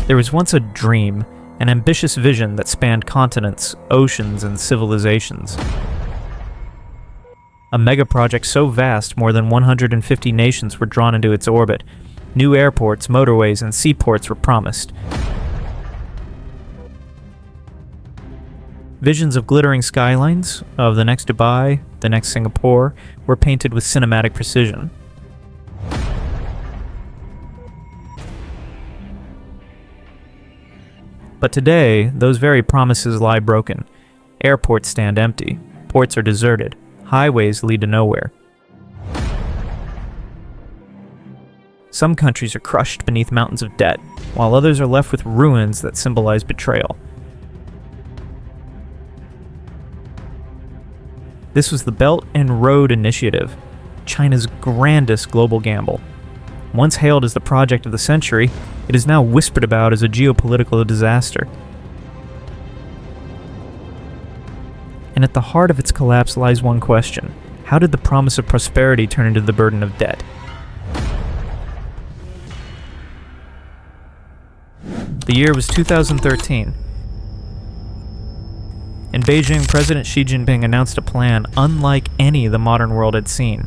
There was once a dream, an ambitious vision that spanned continents, oceans, and civilizations. A mega-project so vast more than 150 nations were drawn into its orbit. New airports, motorways, and seaports were promised. Visions of glittering skylines, of the next Dubai, the next Singapore, were painted with cinematic precision. But today, those very promises lie broken. Airports stand empty, ports are deserted, highways lead to nowhere. Some countries are crushed beneath mountains of debt, while others are left with ruins that symbolize betrayal. This was the Belt and Road Initiative, China's grandest global gamble. Once hailed as the project of the century, it is now whispered about as a geopolitical disaster. And at the heart of its collapse lies one question: how did the promise of prosperity turn into the burden of debt? The year was 2013. In Beijing, President Xi Jinping announced a plan unlike any the modern world had seen: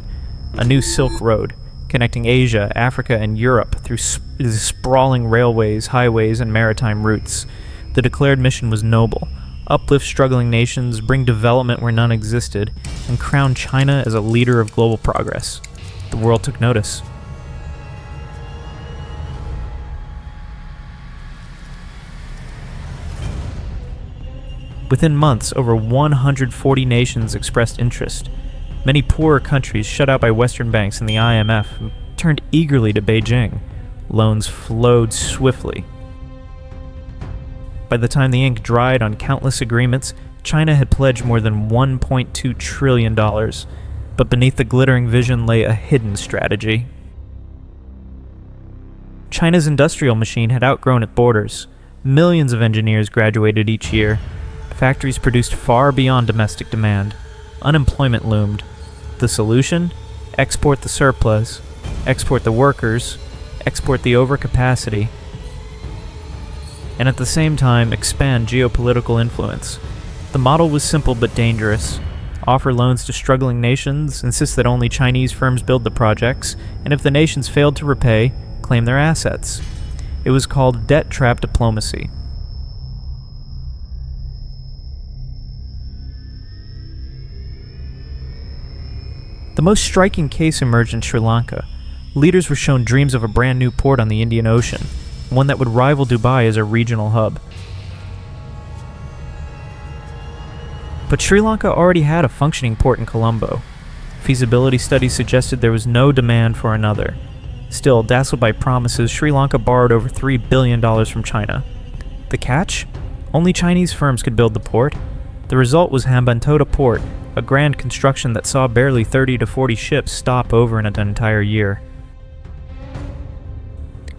a new Silk Road, connecting Asia, Africa, and Europe through sprawling railways, highways, and maritime routes. The declared mission was noble: uplift struggling nations, bring development where none existed, and crown China as a leader of global progress. The world took notice. Within months, over 140 nations expressed interest. Many poorer countries, shut out by Western banks and the IMF, turned eagerly to Beijing. Loans flowed swiftly. By the time the ink dried on countless agreements, China had pledged more than $1.2 trillion. But beneath the glittering vision lay a hidden strategy. China's industrial machine had outgrown its borders. Millions of engineers graduated each year. Factories produced far beyond domestic demand. Unemployment loomed. The solution? Export the surplus, export the workers, export the overcapacity, and at the same time expand geopolitical influence. The model was simple but dangerous. Offer loans to struggling nations, insist that only Chinese firms build the projects, and if the nations failed to repay, claim their assets. It was called debt trap diplomacy. The most striking case emerged in Sri Lanka. Leaders were shown dreams of a brand new port on the Indian Ocean, one that would rival Dubai as a regional hub. But Sri Lanka already had a functioning port in Colombo. Feasibility studies suggested there was no demand for another. Still, dazzled by promises, Sri Lanka borrowed over $3 billion from China. The catch? Only Chinese firms could build the port. The result was Hambantota Port, a grand construction that saw barely 30 to 40 ships stop over in an entire year.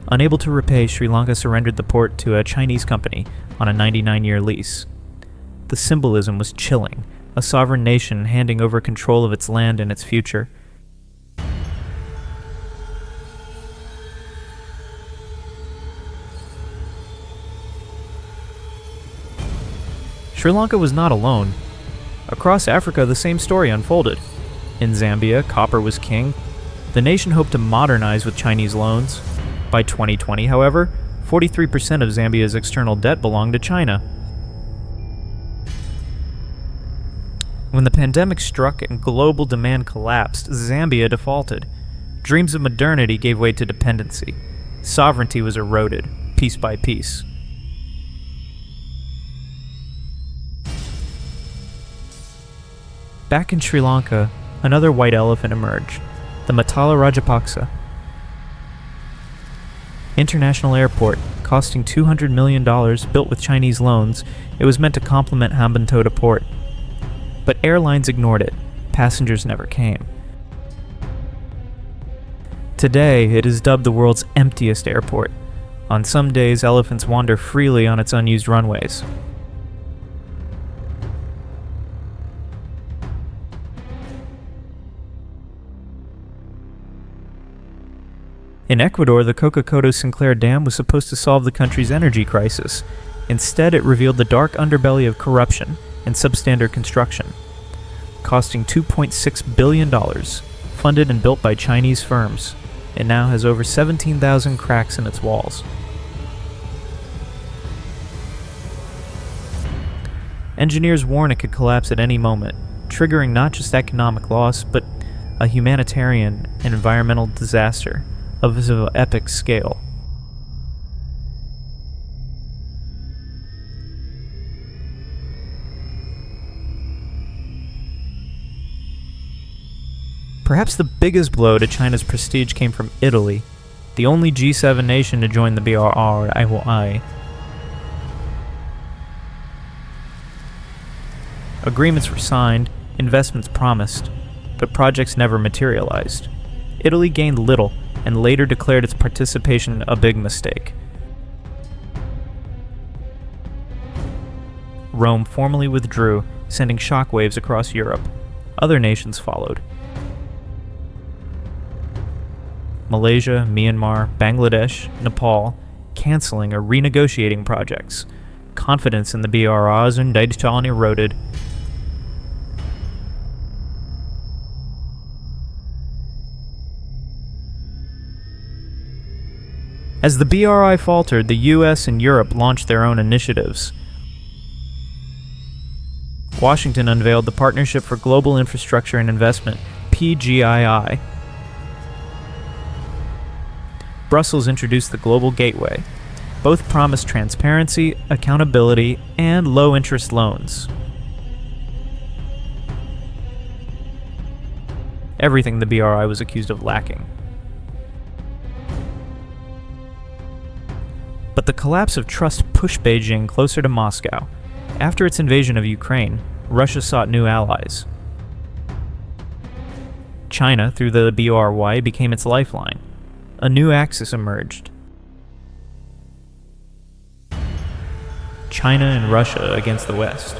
Unable to repay, Sri Lanka surrendered the port to a Chinese company on a 99-year lease. The symbolism was chilling, a sovereign nation handing over control of its land and its future. Sri Lanka was not alone. Across Africa, the same story unfolded. In Zambia, copper was king. The nation hoped to modernize with Chinese loans. By 2020, however, 43% of Zambia's external debt belonged to China. When the pandemic struck and global demand collapsed, Zambia defaulted. Dreams of modernity gave way to dependency. Sovereignty was eroded, piece by piece. Back in Sri Lanka, another white elephant emerged, the Matala Rajapaksa. International airport, costing $200 million, built with Chinese loans, it was meant to complement Hambantota Port. But airlines ignored it. Passengers never came. Today, it is dubbed the world's emptiest airport. On some days, elephants wander freely on its unused runways. In Ecuador, the Coca-Codo-Sinclair Dam was supposed to solve the country's energy crisis. Instead, it revealed the dark underbelly of corruption and substandard construction, costing $2.6 billion, funded and built by Chinese firms. It now has over 17,000 cracks in its walls. Engineers warn it could collapse at any moment, triggering not just economic loss, but a humanitarian and environmental disaster of an epic scale. Perhaps the biggest blow to China's prestige came from Italy, the only G7 nation to join the BRI. Agreements were signed, investments promised, but projects never materialized. Italy gained little and later declared its participation a big mistake. Rome formally withdrew, sending shockwaves across Europe. Other nations followed. Malaysia, Myanmar, Bangladesh, Nepal, canceling or renegotiating projects. Confidence in the BRIs and Daitan eroded. As the BRI faltered, the US and Europe launched their own initiatives. Washington unveiled the Partnership for Global Infrastructure and Investment, PGII. Brussels introduced the Global Gateway. Both promised transparency, accountability, and low-interest loans. Everything the BRI was accused of lacking. But the collapse of trust pushed Beijing closer to Moscow. After its invasion of Ukraine, Russia sought new allies. China, through the BRI, became its lifeline. A new axis emerged. China and Russia against the West.